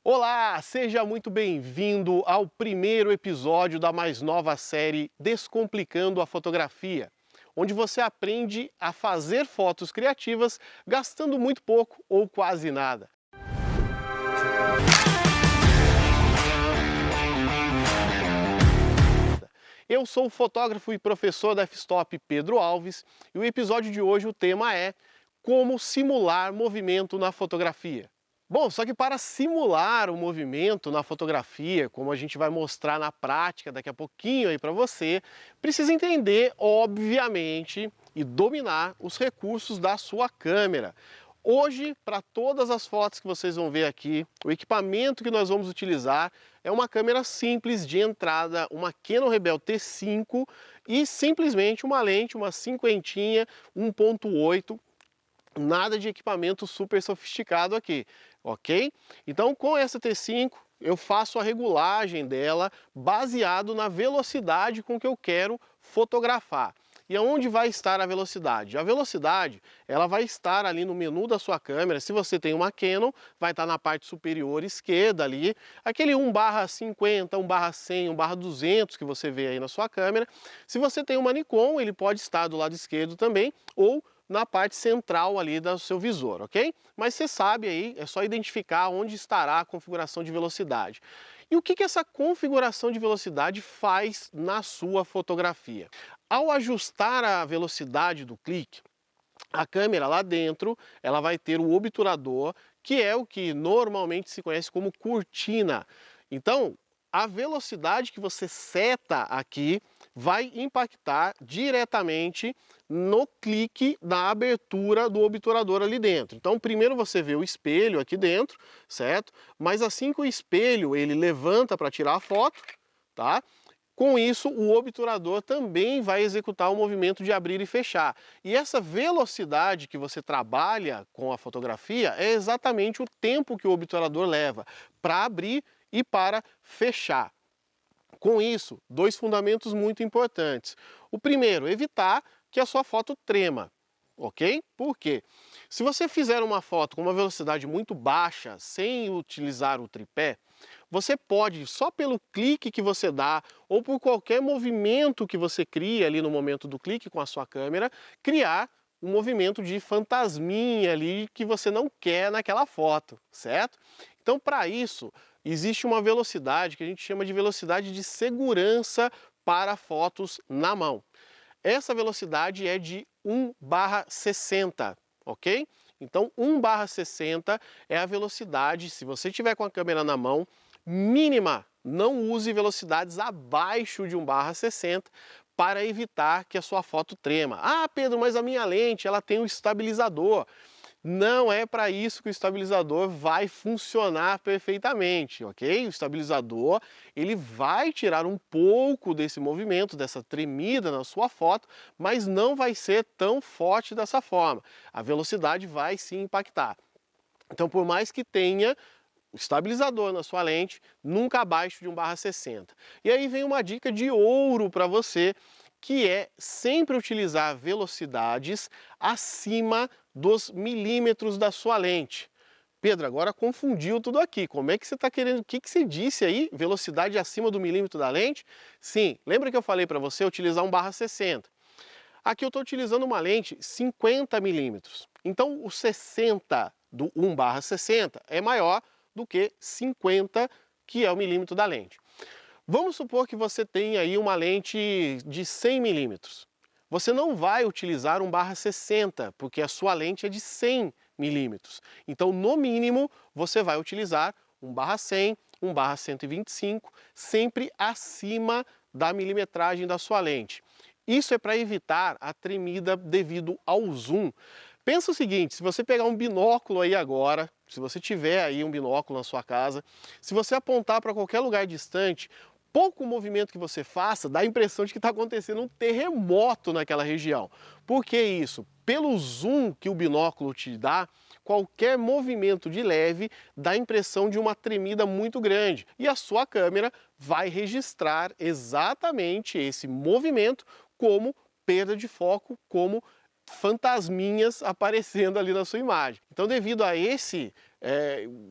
Olá, seja muito bem-vindo ao primeiro episódio da mais nova série Descomplicando a Fotografia, onde você aprende a fazer fotos criativas gastando muito pouco ou quase nada. Eu sou o fotógrafo e professor da F-Stop Pedro Alves e o episódio de hoje o tema é como simular movimento na fotografia. Bom, só que para simular o movimento na fotografia, como a gente vai mostrar na prática daqui a pouquinho aí para você, precisa entender, obviamente, e dominar os recursos da sua câmera. Hoje, para todas as fotos que vocês vão ver aqui, o equipamento que nós vamos utilizar é uma câmera simples de entrada, uma Canon Rebel T5 e simplesmente uma lente, uma cinquentinha 1.8. Nada de equipamento super sofisticado aqui, ok? Então com essa T5 eu faço a regulagem dela baseado na velocidade com que eu quero fotografar. E aonde vai estar a velocidade? A velocidade, ela vai estar ali no menu da sua câmera. Se você tem uma Canon, vai estar na parte superior esquerda ali, aquele 1/50, 1/100, 1/200 que você vê aí na sua câmera. Se você tem uma Nikon, ele pode estar do lado esquerdo também, ou na parte central ali do seu visor, ok? Mas você sabe aí, é só identificar onde estará a configuração de velocidade. E o que essa configuração de velocidade faz na sua fotografia? Ao ajustar a velocidade do clique, a câmera lá dentro, ela vai ter o obturador, que é o que normalmente se conhece como cortina. Então, a velocidade que você seta aqui vai impactar diretamente no clique da abertura do obturador ali dentro. Então, primeiro você vê o espelho aqui dentro, certo? Mas assim que o espelho ele levanta para tirar a foto, tá? Com isso, o obturador também vai executar o movimento de abrir e fechar. E essa velocidade que você trabalha com a fotografia é exatamente o tempo que o obturador leva para abrir e para fechar. Com isso, dois fundamentos muito importantes. O primeiro, evitar que a sua foto trema, ok? Por quê? Se você fizer uma foto com uma velocidade muito baixa, sem utilizar o tripé, você pode, só pelo clique que você dá, ou por qualquer movimento que você cria ali no momento do clique com a sua câmera, criar um movimento de fantasminha ali que você não quer naquela foto, certo? Então, para isso, existe uma velocidade que a gente chama de velocidade de segurança para fotos na mão. Essa velocidade é de 1/60, ok? Então 1/60 é a velocidade, se você tiver com a câmera na mão, mínima. Não use velocidades abaixo de 1/60 para evitar que a sua foto trema. Ah, Pedro, mas a minha lente ela tem um estabilizador. Não é para isso que o estabilizador vai funcionar perfeitamente, ok? O estabilizador, ele vai tirar um pouco desse movimento, dessa tremida na sua foto, mas não vai ser tão forte dessa forma. A velocidade vai sim impactar. Então, por mais que tenha estabilizador na sua lente, nunca abaixo de 1/60. E aí vem uma dica de ouro para você, que é sempre utilizar velocidades acima dos milímetros da sua lente. Pedro, agora confundiu tudo aqui. Como é que você está querendo? O que você disse aí? Velocidade acima do milímetro da lente? Sim, lembra que eu falei para você utilizar 1/60? Aqui eu estou utilizando uma lente 50 milímetros. Então o 60 do 1/60 é maior do que 50, que é o milímetro da lente. Vamos supor que você tenha aí uma lente de 100 milímetros. Você não vai utilizar 1/60, porque a sua lente é de 100 milímetros. Então, no mínimo, você vai utilizar 1/100, 1/125, sempre acima da milimetragem da sua lente. Isso é para evitar a tremida devido ao zoom. Pensa o seguinte, se você pegar um binóculo aí agora, se você tiver aí um binóculo na sua casa, se você apontar para qualquer lugar distante, pouco movimento que você faça dá a impressão de que está acontecendo um terremoto naquela região. Por que isso? Pelo zoom que o binóculo te dá, qualquer movimento de leve dá a impressão de uma tremida muito grande. E a sua câmera vai registrar exatamente esse movimento como perda de foco, como fantasminhas aparecendo ali na sua imagem. Então, devido a esse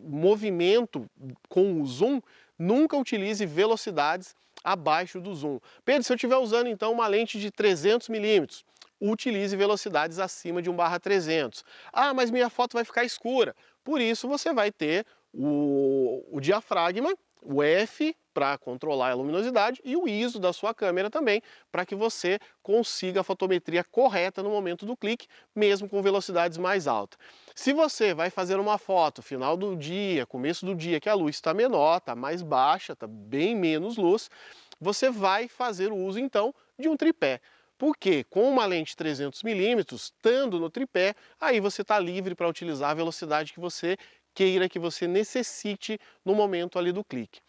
movimento com o zoom, nunca utilize velocidades abaixo do zoom. Pedro, se eu estiver usando então uma lente de 300 milímetros, utilize velocidades acima de 1/300. Ah, mas minha foto vai ficar escura. Por isso você vai ter o diafragma, o F para controlar a luminosidade e o ISO da sua câmera também, para que você consiga a fotometria correta no momento do clique, mesmo com velocidades mais altas. Se você vai fazer uma foto final do dia, começo do dia, que a luz está menor, está mais baixa, está bem menos luz, você vai fazer o uso então de um tripé. Porque com uma lente 300mm, estando no tripé, aí você está livre para utilizar a velocidade que você queira, que você necessite no momento ali do clique.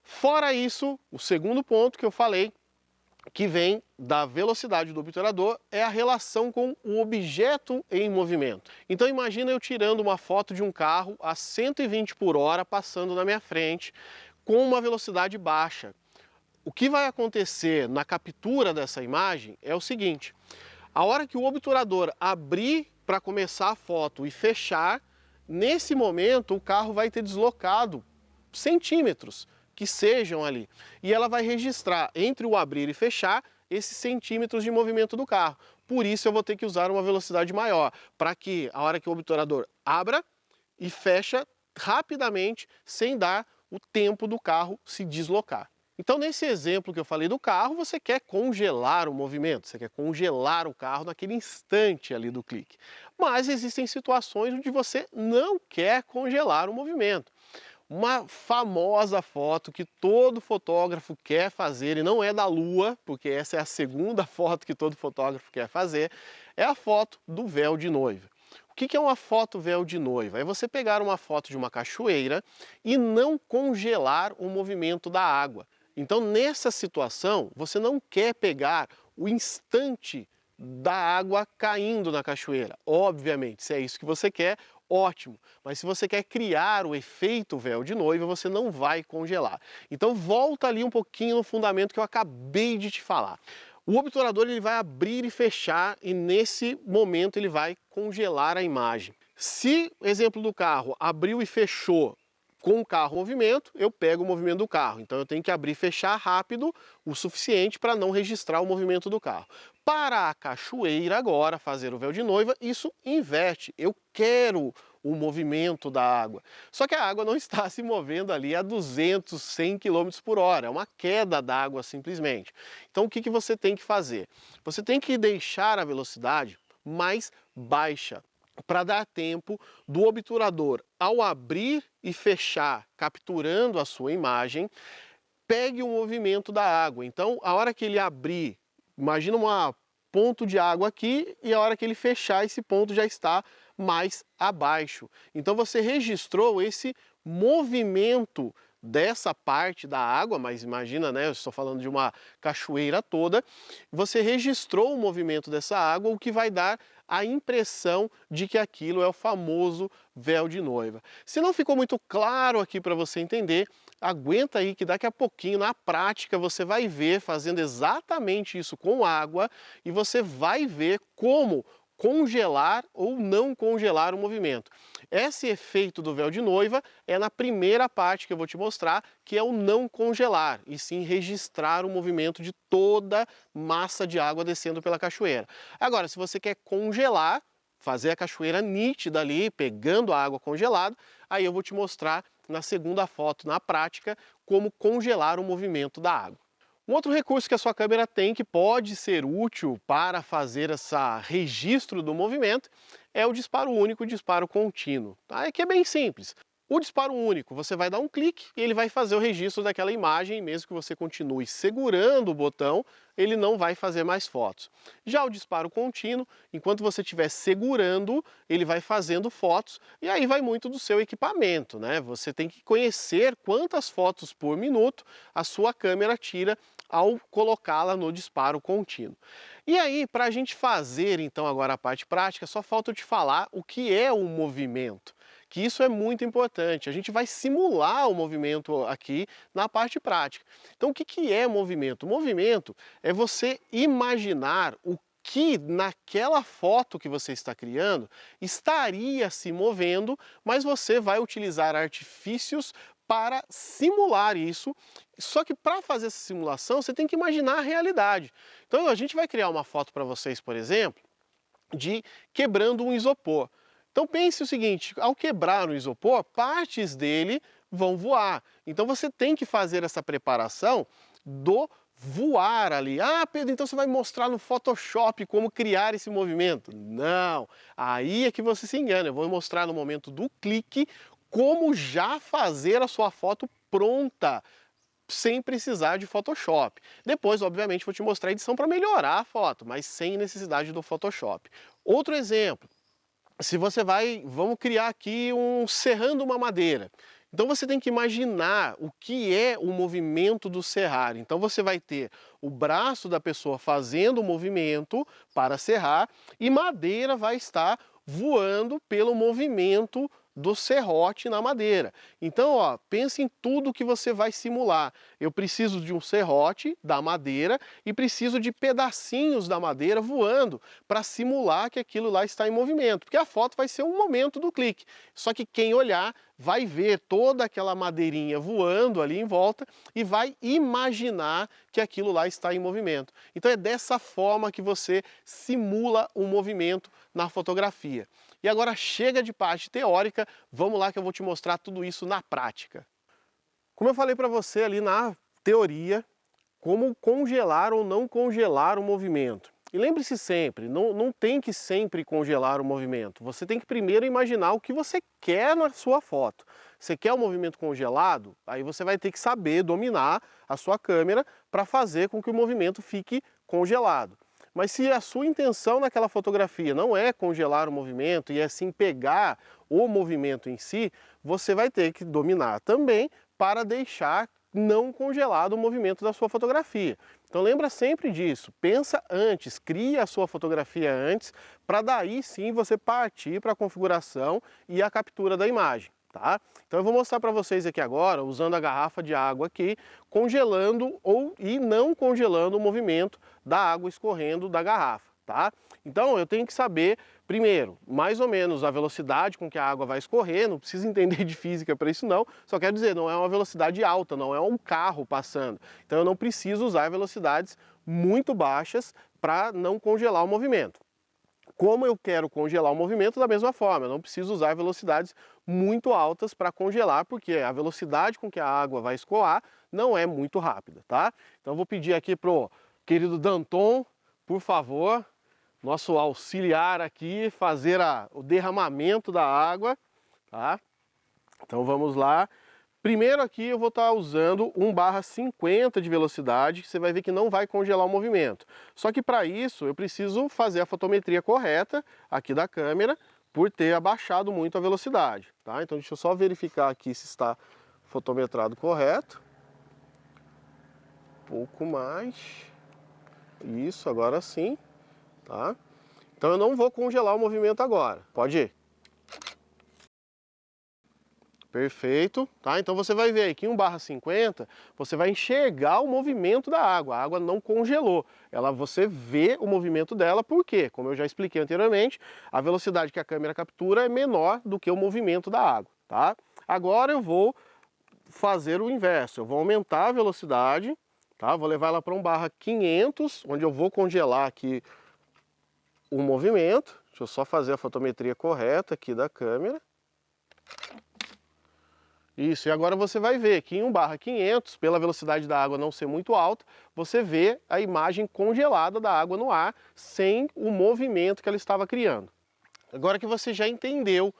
Fora isso, o segundo ponto que eu falei, que vem da velocidade do obturador, é a relação com o objeto em movimento. Então imagina eu tirando uma foto de um carro a 120 por hora passando na minha frente com uma velocidade baixa. O que vai acontecer na captura dessa imagem é o seguinte: a hora que o obturador abrir para começar a foto e fechar, nesse momento o carro vai ter deslocado centímetros que sejam ali. E ela vai registrar entre o abrir e fechar esses centímetros de movimento do carro. Por isso eu vou ter que usar uma velocidade maior, para que a hora que o obturador abra e fecha rapidamente, sem dar o tempo do carro se deslocar. Então, nesse exemplo que eu falei do carro, você quer congelar o movimento, você quer congelar o carro naquele instante ali do clique. Mas existem situações onde você não quer congelar o movimento. Uma famosa foto que todo fotógrafo quer fazer, e não é da lua, porque essa é a segunda foto que todo fotógrafo quer fazer, é a foto do véu de noiva. O que é uma foto véu de noiva? É você pegar uma foto de uma cachoeira e não congelar o movimento da água. Então, nessa situação, você não quer pegar o instante da água caindo na cachoeira. Obviamente, se é isso que você quer, ótimo. Mas se você quer criar o efeito véu de noiva, você não vai congelar. Então, volta ali um pouquinho no fundamento que eu acabei de te falar. O obturador ele vai abrir e fechar e nesse momento ele vai congelar a imagem. Se, exemplo do carro, abriu e fechou com o carro em movimento, eu pego o movimento do carro. Então eu tenho que abrir e fechar rápido o suficiente para não registrar o movimento do carro. Para a cachoeira agora, fazer o véu de noiva, isso inverte. Eu quero o movimento da água. Só que a água não está se movendo ali a 200, 100 km por hora. É uma queda d'água simplesmente. Então o que você tem que fazer? Você tem que deixar a velocidade mais baixa, para dar tempo do obturador, ao abrir e fechar, capturando a sua imagem, pegue o movimento da água. Então, a hora que ele abrir, imagina um ponto de água aqui, e a hora que ele fechar, esse ponto já está mais abaixo. Então, você registrou esse movimento dessa parte da água, mas imagina, né, eu estou falando de uma cachoeira toda, você registrou o movimento dessa água, o que vai dar a impressão de que aquilo é o famoso véu de noiva. Se não ficou muito claro aqui para você entender, aguenta aí que daqui a pouquinho, na prática, você vai ver fazendo exatamente isso com água e você vai ver como congelar ou não congelar o movimento. Esse efeito do véu de noiva é na primeira parte que eu vou te mostrar, que é o não congelar, e sim registrar o movimento de toda massa de água descendo pela cachoeira. Agora, se você quer congelar, fazer a cachoeira nítida ali, pegando a água congelada, aí eu vou te mostrar na segunda foto, na prática, como congelar o movimento da água. Um outro recurso que a sua câmera tem que pode ser útil para fazer esse registro do movimento é o disparo único e o disparo contínuo. Tá? É que é bem simples. O disparo único, você vai dar um clique e ele vai fazer o registro daquela imagem, mesmo que você continue segurando o botão, ele não vai fazer mais fotos. Já o disparo contínuo, enquanto você estiver segurando, ele vai fazendo fotos, e aí vai muito do seu equipamento, né? Você tem que conhecer quantas fotos por minuto a sua câmera tira ao colocá-la no disparo contínuo. E aí, para a gente fazer então agora a parte prática, só falta eu te falar o que é um movimento. Que isso é muito importante. A gente vai simular o movimento aqui na parte prática. Então, o que é movimento? Movimento é você imaginar o que naquela foto que você está criando estaria se movendo, mas você vai utilizar artifícios para simular isso. Só que para fazer essa simulação você tem que imaginar a realidade. Então a gente vai criar uma foto para vocês, por exemplo, de quebrando um isopor. Então pense o seguinte, ao quebrar o isopor, partes dele vão voar. Então você tem que fazer essa preparação do voar ali. Ah, Pedro, então você vai mostrar no Photoshop como criar esse movimento. Não, aí é que você se engana. Eu vou mostrar no momento do clique como já fazer a sua foto pronta, sem precisar de Photoshop. Depois, obviamente, vou te mostrar a edição para melhorar a foto, mas sem necessidade do Photoshop. Outro exemplo, se você vamos criar aqui serrando uma madeira. Então você tem que imaginar o que é o movimento do serrar. Então você vai ter o braço da pessoa fazendo o movimento para serrar e madeira vai estar voando pelo movimento do serrote na madeira. Então, ó, pense em tudo que você vai simular. Eu preciso de um serrote da madeira e preciso de pedacinhos da madeira voando para simular que aquilo lá está em movimento, porque a foto vai ser um momento do clique. Só que quem olhar vai ver toda aquela madeirinha voando ali em volta e vai imaginar que aquilo lá está em movimento. Então é dessa forma que você simula um movimento na fotografia. E agora chega de parte teórica, vamos lá que eu vou te mostrar tudo isso na prática. Como eu falei para você ali na teoria, como congelar ou não congelar o movimento. E lembre-se sempre, não tem que sempre congelar o movimento. Você tem que primeiro imaginar o que você quer na sua foto. Você quer o movimento congelado? Aí você vai ter que saber dominar a sua câmera para fazer com que o movimento fique congelado. Mas se a sua intenção naquela fotografia não é congelar o movimento e é sim pegar o movimento em si, você vai ter que dominar também para deixar não congelado o movimento da sua fotografia. Então lembra sempre disso, pensa antes, cria a sua fotografia antes, para daí sim você partir para a configuração e a captura da imagem. Tá? Então eu vou mostrar para vocês aqui agora, usando a garrafa de água aqui, congelando e não congelando o movimento da água escorrendo da garrafa. Tá? Então eu tenho que saber, primeiro, mais ou menos a velocidade com que a água vai escorrer, não precisa entender de física para isso não, só quero dizer, não é uma velocidade alta, não é um carro passando. Então eu não preciso usar velocidades muito baixas para não congelar o movimento. Como eu quero congelar o movimento, da mesma forma, eu não preciso usar velocidades muito altas para congelar, porque a velocidade com que a água vai escoar não é muito rápida, tá? Então eu vou pedir aqui pro querido Danton, por favor, nosso auxiliar aqui, fazer o derramamento da água, tá? Então vamos lá. Primeiro aqui eu vou estar usando 1/50 de velocidade, você vai ver que não vai congelar o movimento. Só que para isso eu preciso fazer a fotometria correta aqui da câmera, por ter abaixado muito a velocidade, tá? Então deixa eu só verificar aqui se está fotometrado correto. Um pouco mais. Isso, agora sim, tá? Então eu não vou congelar o movimento agora, pode ir. Perfeito, tá? Então você vai ver aqui 1/50, você vai enxergar o movimento da água. A água não congelou. Você vê o movimento dela, por quê? Como eu já expliquei anteriormente, a velocidade que a câmera captura é menor do que o movimento da água, tá? Agora eu vou fazer o inverso. Eu vou aumentar a velocidade, tá? Vou levar ela para 1/500, onde eu vou congelar aqui o movimento. Deixa eu só fazer a fotometria correta aqui da câmera. Isso, e agora você vai ver que em 1/500, pela velocidade da água não ser muito alta, você vê a imagem congelada da água no ar, sem o movimento que ela estava criando. Agora que você já entendeu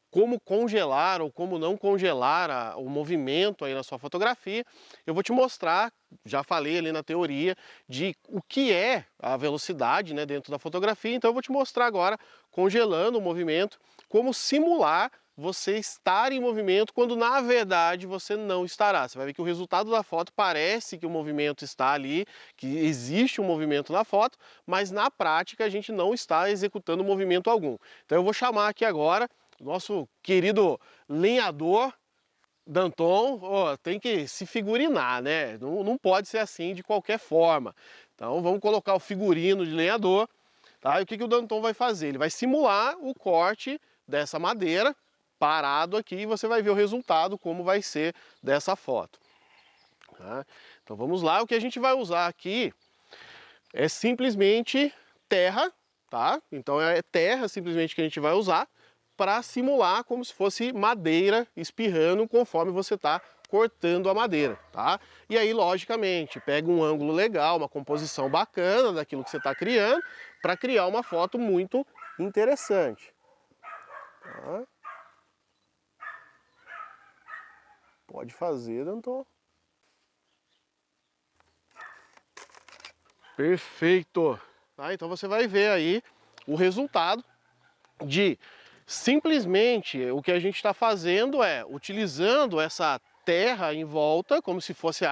como congelar ou como não congelar o movimento aí na sua fotografia, eu vou te mostrar, já falei ali na teoria, de o que é a velocidade, né, dentro da fotografia, então eu vou te mostrar agora, congelando o movimento, como simular você estar em movimento quando na verdade você não estará. Você vai ver que o resultado da foto parece que o movimento está ali, que existe um movimento na foto, mas na prática a gente não está executando movimento algum. Então eu vou chamar aqui agora nosso querido lenhador Danton, tem que se figurinar, né? Não pode ser assim de qualquer forma. Então vamos colocar o figurino de lenhador tá? E o que o Danton vai fazer? Ele vai simular o corte dessa madeira parado aqui e você vai ver o resultado, como vai ser dessa foto. Tá? Então vamos lá, o que a gente vai usar aqui é simplesmente terra, tá? Então é terra simplesmente que a gente vai usar para simular como se fosse madeira espirrando conforme você está cortando a madeira, tá? E aí, logicamente, pega um ângulo legal, uma composição bacana daquilo que você está criando, para criar uma foto muito interessante. Tá? Pode fazer, Danton. Perfeito! Tá? Então você vai ver aí o resultado de simplesmente o que a gente está fazendo é utilizando essa terra em volta, como se fosse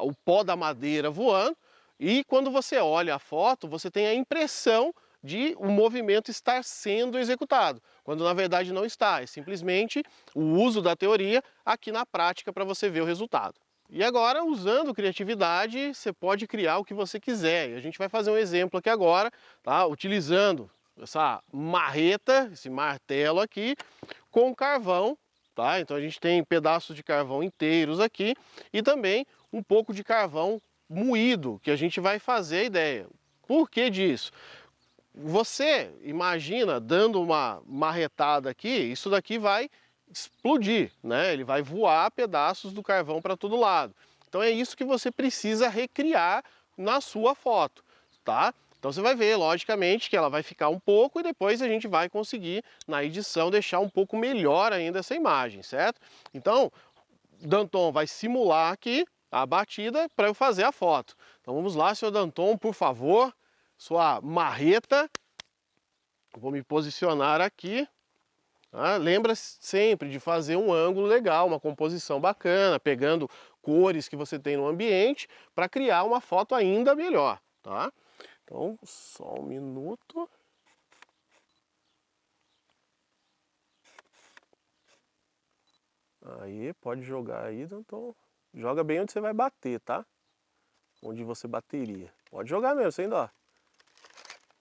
o pó da madeira voando, e quando você olha a foto, você tem a impressão de o movimento estar sendo executado, quando na verdade não está, é simplesmente o uso da teoria aqui na prática para você ver o resultado. E agora, usando criatividade, você pode criar o que você quiser. E a gente vai fazer um exemplo aqui agora, tá? Utilizando essa marreta, esse martelo aqui, com carvão, tá? Então a gente tem pedaços de carvão inteiros aqui e também um pouco de carvão moído, que a gente vai fazer a ideia. Por que disso? Você imagina dando uma marretada aqui, isso daqui vai explodir, né? Ele vai voar pedaços do carvão para todo lado. Então é isso que você precisa recriar na sua foto, tá? Então você vai ver, logicamente, que ela vai ficar um pouco e depois a gente vai conseguir, na edição, deixar um pouco melhor ainda essa imagem, certo? Então, Danton vai simular aqui a batida para eu fazer a foto. Então vamos lá, senhor Danton, por favor, sua marreta. Vou me posicionar aqui. Lembra sempre de fazer um ângulo legal, uma composição bacana, pegando cores que você tem no ambiente para criar uma foto ainda melhor, tá? Então, só um minuto. Aí, pode jogar aí, então joga bem onde você vai bater, tá? Onde você bateria. Pode jogar mesmo, sem dó.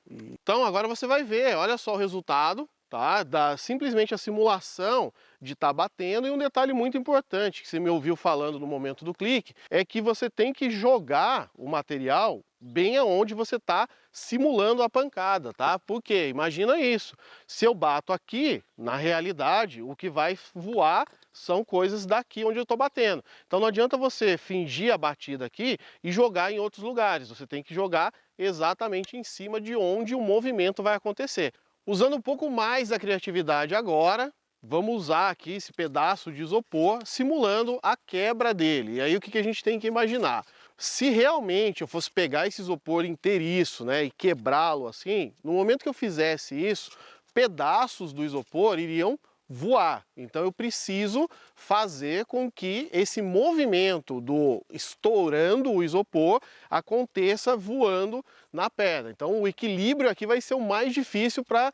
Então, agora você vai ver, olha só o resultado. Tá? Simplesmente a simulação de estar batendo, e um detalhe muito importante que você me ouviu falando no momento do clique é que você tem que jogar o material bem aonde você está simulando a pancada, tá? Porque imagina isso, se eu bato aqui, na realidade o que vai voar são coisas daqui onde eu estou batendo. Então não adianta você fingir a batida aqui e jogar em outros lugares, você tem que jogar exatamente em cima de onde o movimento vai acontecer. Usando um pouco mais da criatividade agora, vamos usar aqui esse pedaço de isopor simulando a quebra dele. E aí o que a gente tem que imaginar? Se realmente eu fosse pegar esse isopor inteiriço, né, e quebrá-lo assim, no momento que eu fizesse isso, pedaços do isopor iriam voar. Então eu preciso fazer com que esse movimento do estourando o isopor aconteça voando na pedra. Então o equilíbrio aqui vai ser o mais difícil para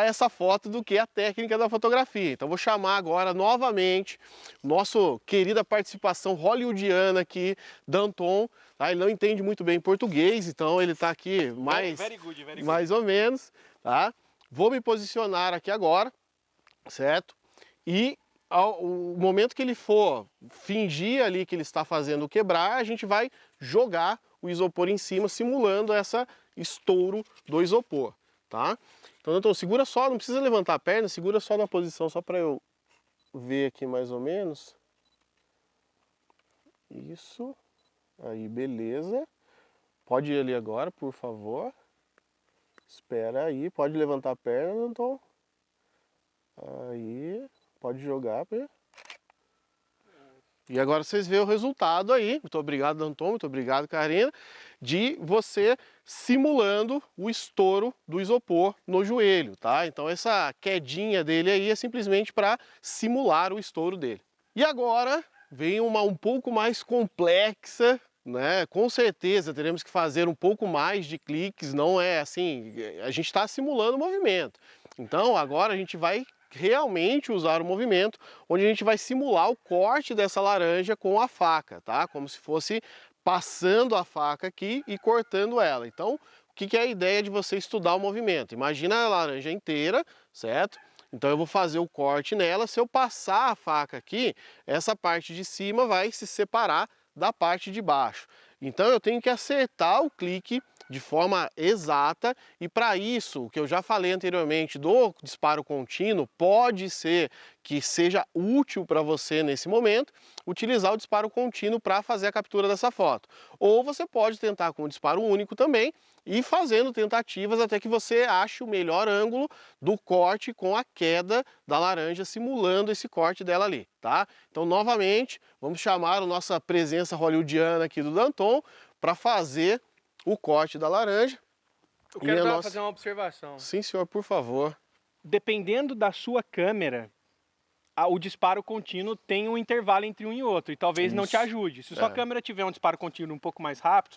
essa foto do que a técnica da fotografia. Então vou chamar agora novamente nossa querida participação hollywoodiana aqui, Danton. Tá? Ele não entende muito bem português, então ele está aqui very good. Mais ou menos. Tá? Vou me posicionar aqui agora. Certo? E o momento que ele for fingir ali que ele está fazendo quebrar, a gente vai jogar o isopor em cima, simulando essa estouro do isopor, tá? Então, segura só, não precisa levantar a perna, segura só na posição, só para eu ver aqui mais ou menos. Isso. Aí, beleza. Pode ir ali agora, por favor. Espera aí, pode levantar a perna, então. Aí, pode jogar. E agora vocês veem o resultado aí. Muito obrigado, Danton, muito obrigado, Karina, de você simulando o estouro do isopor no joelho, tá? Então essa quedinha dele aí é simplesmente para simular o estouro dele. E agora vem uma um pouco mais complexa, né? Com certeza teremos que fazer um pouco mais de cliques, não é assim, a gente está simulando o movimento. Então agora a gente vai realmente usar o movimento, onde a gente vai simular o corte dessa laranja com a faca, tá? Como se fosse passando a faca aqui e cortando ela. Então, o que é a ideia de você estudar o movimento? Imagina a laranja inteira, certo? Então eu vou fazer o corte nela, se eu passar a faca aqui, essa parte de cima vai se separar da parte de baixo. Então eu tenho que acertar o clique de forma exata e para isso, o que eu já falei anteriormente do disparo contínuo, pode ser que seja útil para você nesse momento, utilizar o disparo contínuo para fazer a captura dessa foto. Ou você pode tentar com o disparo único também e fazendo tentativas até que você ache o melhor ângulo do corte com a queda da laranja, simulando esse corte dela ali, tá? Então, novamente, vamos chamar a nossa presença hollywoodiana aqui do Danton para fazer o corte da laranja. Eu quero fazer uma observação. Sim, senhor, por favor. Dependendo da sua câmera, o disparo contínuo tem um intervalo entre um e outro e talvez não te ajude. Se sua câmera tiver um disparo contínuo um pouco mais rápido,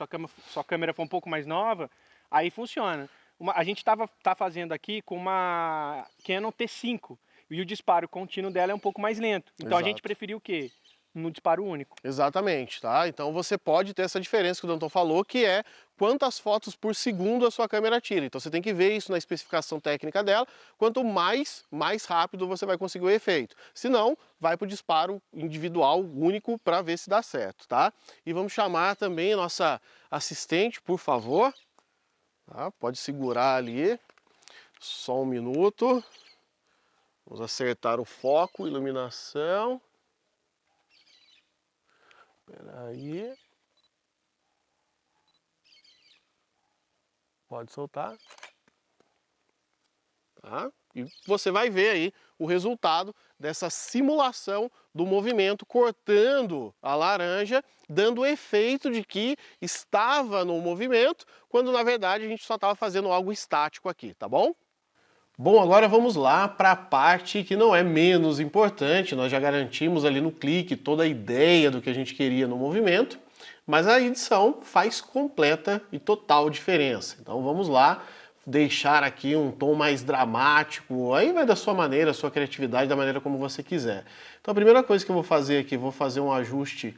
sua câmera for um pouco mais nova, aí funciona. A gente tá fazendo aqui com uma Canon T5 e o disparo contínuo dela é um pouco mais lento. Então a gente preferiu o quê? No disparo único. Exatamente, tá? Então você pode ter essa diferença que o Danton falou, que é quantas fotos por segundo a sua câmera tira. Então você tem que ver isso na especificação técnica dela, quanto mais rápido você vai conseguir o efeito. Se não, vai para o disparo individual, único, para ver se dá certo, tá? E vamos chamar também a nossa assistente, por favor. Tá? Pode segurar ali, só um minuto. Vamos acertar o foco, iluminação. Espera aí. Pode soltar. Tá? E você vai ver aí o resultado dessa simulação do movimento, cortando a laranja, dando o efeito de que estava no movimento, quando na verdade a gente só estava fazendo algo estático aqui, tá bom? Bom, agora vamos lá para a parte que não é menos importante. Nós já garantimos ali no clique toda a ideia do que a gente queria no movimento, mas a edição faz completa e total diferença. Então vamos lá deixar aqui um tom mais dramático, aí vai da sua maneira, sua criatividade, da maneira como você quiser. Então a primeira coisa que eu vou fazer aqui, vou fazer um ajuste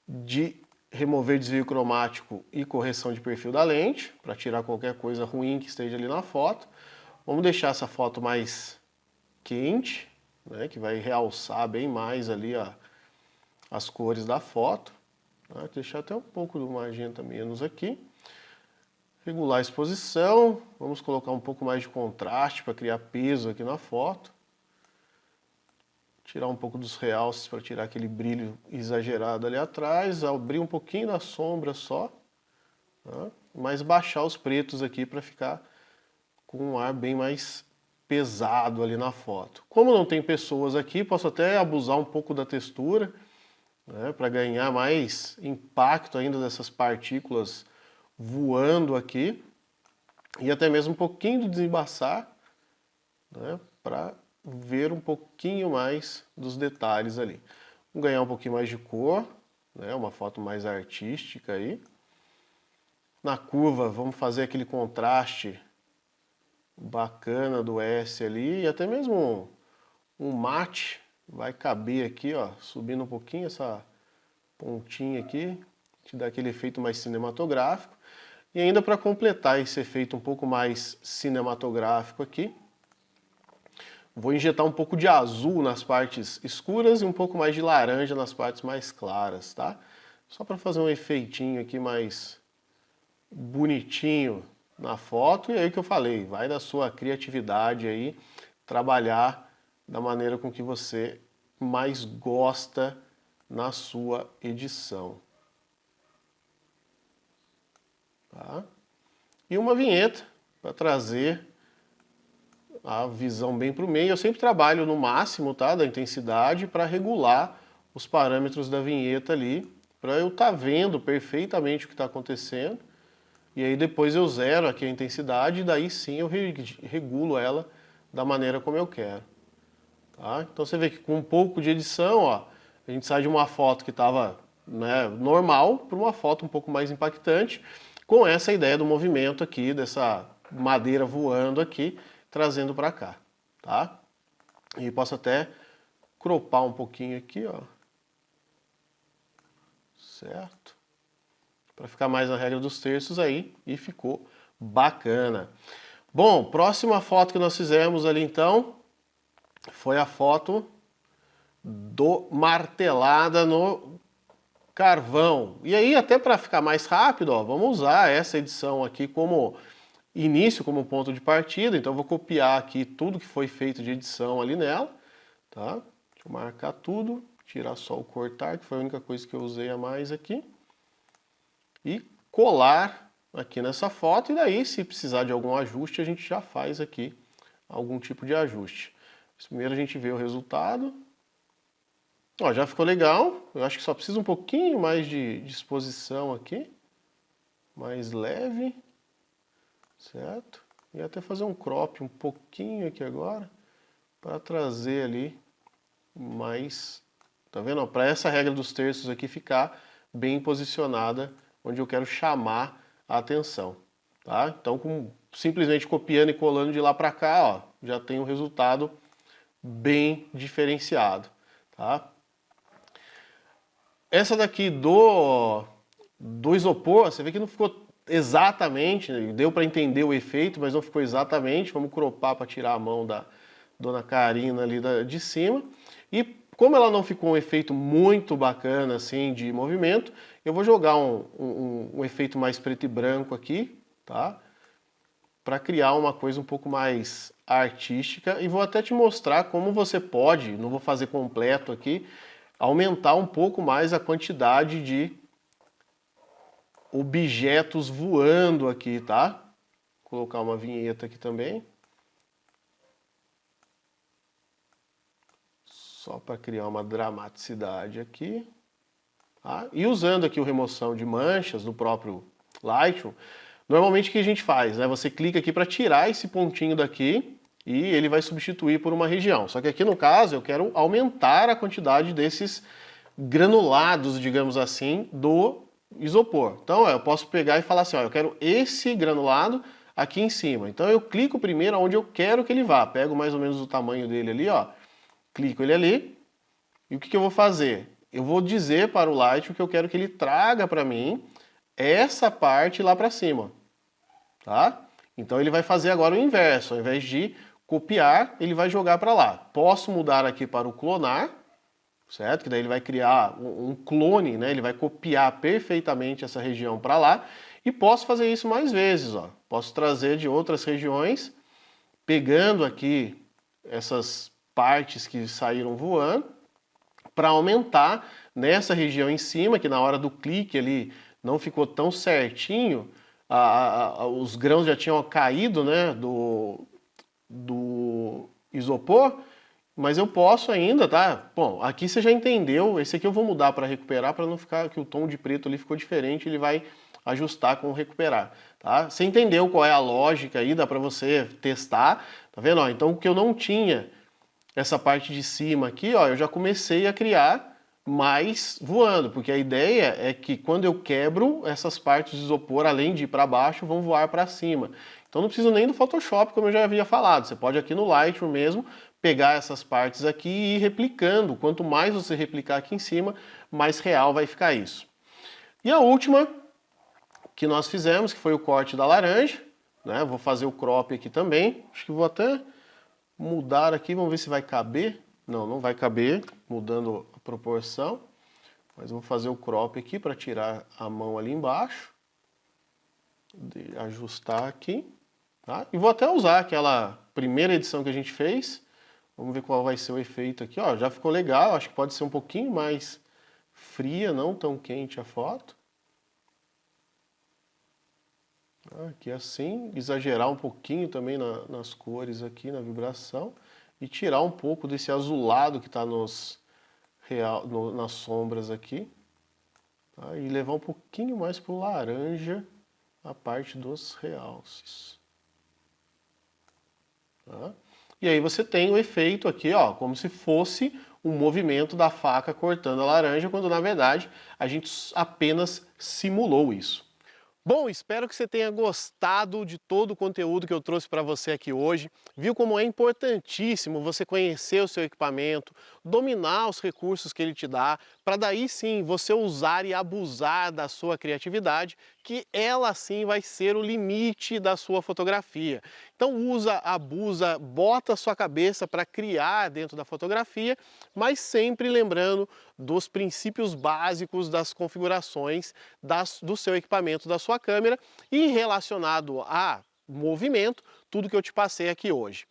de remover desvio cromático e correção de perfil da lente, para tirar qualquer coisa ruim que esteja ali na foto. Vamos deixar essa foto mais quente, né, que vai realçar bem mais ali as cores da foto. Tá? Deixar até um pouco do magenta menos aqui. Regular a exposição, vamos colocar um pouco mais de contraste para criar peso aqui na foto. Tirar um pouco dos realces para tirar aquele brilho exagerado ali atrás, abrir um pouquinho da sombra só, tá? Mas baixar os pretos aqui para ficar com um ar bem mais pesado ali na foto. Como não tem pessoas aqui, posso até abusar um pouco da textura, né, para ganhar mais impacto ainda dessas partículas voando aqui, e até mesmo um pouquinho de desembaçar, né, para ver um pouquinho mais dos detalhes ali. Vamos ganhar um pouquinho mais de cor, né, uma foto mais artística aí. Na curva vamos fazer aquele contraste bacana do S ali, e até mesmo um mate vai caber aqui, ó, subindo um pouquinho essa pontinha aqui, te dá aquele efeito mais cinematográfico. E ainda para completar esse efeito um pouco mais cinematográfico aqui, vou injetar um pouco de azul nas partes escuras e um pouco mais de laranja nas partes mais claras, tá? Só para fazer um efeitinho aqui mais bonitinho na foto. E aí que eu falei, vai da sua criatividade aí, trabalhar da maneira com que você mais gosta na sua edição. Tá? E uma vinheta para trazer a visão bem para o meio. Eu sempre trabalho no máximo, tá, da intensidade para regular os parâmetros da vinheta ali, para eu estar vendo perfeitamente o que está acontecendo. E aí depois eu zero aqui a intensidade e daí sim eu regulo ela da maneira como eu quero. Tá? Então você vê que com um pouco de edição, ó, a gente sai de uma foto que estava, né, normal para uma foto um pouco mais impactante, com essa ideia do movimento aqui, dessa madeira voando aqui, trazendo para cá. Tá? E posso até cropar um pouquinho aqui, ó. Certo? Para ficar mais na regra dos terços aí, e ficou Bacana. Bom, próxima foto que nós fizemos ali então foi a foto do martelada no carvão. E aí, até para ficar mais rápido, ó, vamos usar essa edição aqui como início, como ponto de partida. Então eu vou copiar aqui tudo que foi feito de edição ali nela, tá? Deixa eu marcar tudo, tirar só o cortar, que foi a única coisa que eu usei a mais aqui. E colar aqui nessa foto, e daí, se precisar de algum ajuste, a gente já faz aqui algum tipo de ajuste. Primeiro a gente vê o resultado. Ó, já ficou legal. Eu acho que só precisa um pouquinho mais de exposição aqui. Mais leve. Certo? E até fazer um crop um pouquinho aqui agora, para trazer ali mais... Tá vendo? Para essa regra dos terços aqui ficar bem posicionada, onde eu quero chamar a atenção. Tá? Então, simplesmente copiando e colando de lá para cá, ó, já tem um resultado bem diferenciado. Tá? Essa daqui do isopor, você vê que não ficou exatamente, deu para entender o efeito, mas não ficou exatamente. Vamos cropar para tirar a mão da dona Karina ali de cima. E como ela não ficou um efeito muito bacana assim de movimento, eu vou jogar um efeito mais preto e branco aqui, tá? Para criar uma coisa um pouco mais artística, e vou até te mostrar como você pode, não vou fazer completo aqui, aumentar um pouco mais a quantidade de objetos voando aqui, tá? Vou colocar uma vinheta aqui também. Só para criar uma dramaticidade aqui. Tá? E usando aqui o remoção de manchas do próprio Lightroom, normalmente o que a gente faz, né? Você clica aqui para tirar esse pontinho daqui e ele vai substituir por uma região. Só que aqui no caso eu quero aumentar a quantidade desses granulados, digamos assim, do isopor. Então eu posso pegar e falar assim, ó, eu quero esse granulado aqui em cima. Então eu clico primeiro onde eu quero que ele vá. Pego mais ou menos o tamanho dele ali, ó. Clico ele ali. E o que eu vou fazer? Eu vou dizer para o Lightroom que eu quero que ele traga para mim essa parte lá para cima. Tá? Então ele vai fazer agora o inverso. Ao invés de copiar, ele vai jogar para lá. Posso mudar aqui para o clonar. Certo? Que daí ele vai criar um clone, né? Ele vai copiar perfeitamente essa região para lá. E posso fazer isso mais vezes, ó. Posso trazer de outras regiões, pegando aqui essas partes que saíram voando, para aumentar nessa região em cima, que na hora do clique ali não ficou tão certinho, os grãos já tinham caído, né, do isopor. Mas eu posso ainda, tá? Bom, aqui você já entendeu. Esse aqui eu vou mudar para recuperar, para não ficar que o tom de preto ali ficou diferente. Ele vai ajustar com o recuperar, tá? Você entendeu qual é a lógica aí? Dá para você testar, tá vendo? Ó, então, o que eu não tinha essa parte de cima aqui, ó, eu já comecei a criar mais voando, porque a ideia é que quando eu quebro, essas partes de isopor, além de ir para baixo, vão voar para cima. Então não precisa nem do Photoshop, como eu já havia falado. Você pode aqui no Lightroom mesmo pegar essas partes aqui e ir replicando. Quanto mais você replicar aqui em cima, mais real vai ficar isso. E a última que nós fizemos, que foi o corte da laranja, né? Vou fazer o crop aqui também. Acho que vou até mudar aqui, vamos ver se vai caber. Não, não vai caber, mudando a proporção. Mas vou fazer o crop aqui para tirar a mão ali embaixo. Ajustar aqui. Tá? E vou até usar aquela primeira edição que a gente fez. Vamos ver qual vai ser o efeito aqui. Ó, já ficou legal, acho que pode ser um pouquinho mais fria, não tão quente a foto. Aqui assim, exagerar um pouquinho também nas cores aqui, na vibração. E tirar um pouco desse azulado que está nas sombras aqui. Tá? E levar um pouquinho mais para o laranja a parte dos realces. Tá? E aí você tem o efeito aqui, ó, como se fosse um movimento da faca cortando a laranja, quando na verdade a gente apenas simulou isso. Bom, espero que você tenha gostado de todo o conteúdo que eu trouxe para você aqui hoje. Viu como é importantíssimo você conhecer o seu equipamento, dominar os recursos que ele te dá, para daí sim você usar e abusar da sua criatividade, que ela sim vai ser o limite da sua fotografia. Então usa, abusa, bota a sua cabeça para criar dentro da fotografia, mas sempre lembrando dos princípios básicos das configurações do seu equipamento, da sua câmera, e relacionado a movimento, tudo que eu te passei aqui hoje.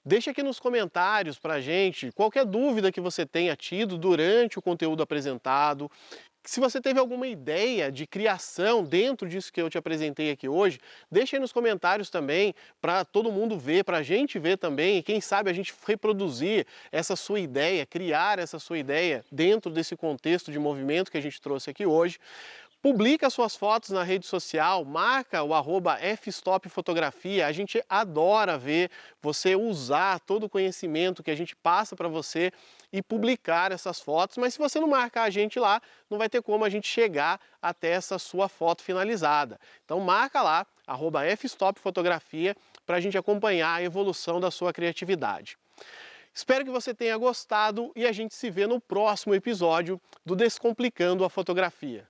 Deixa aqui nos comentários pra gente qualquer dúvida que você tenha tido durante o conteúdo apresentado. Se você teve alguma ideia de criação dentro disso que eu te apresentei aqui hoje, deixa aí nos comentários também para todo mundo ver, para a gente ver também, e quem sabe a gente reproduzir essa sua ideia, criar essa sua ideia dentro desse contexto de movimento que a gente trouxe aqui hoje. Publica suas fotos na rede social, marca o @fstopfotografia. A gente adora ver você usar todo o conhecimento que a gente passa para você e publicar essas fotos, mas se você não marcar a gente lá, não vai ter como a gente chegar até essa sua foto finalizada. Então marca lá, @fstopfotografia, para a gente acompanhar a evolução da sua criatividade. Espero que você tenha gostado e a gente se vê no próximo episódio do Descomplicando a Fotografia.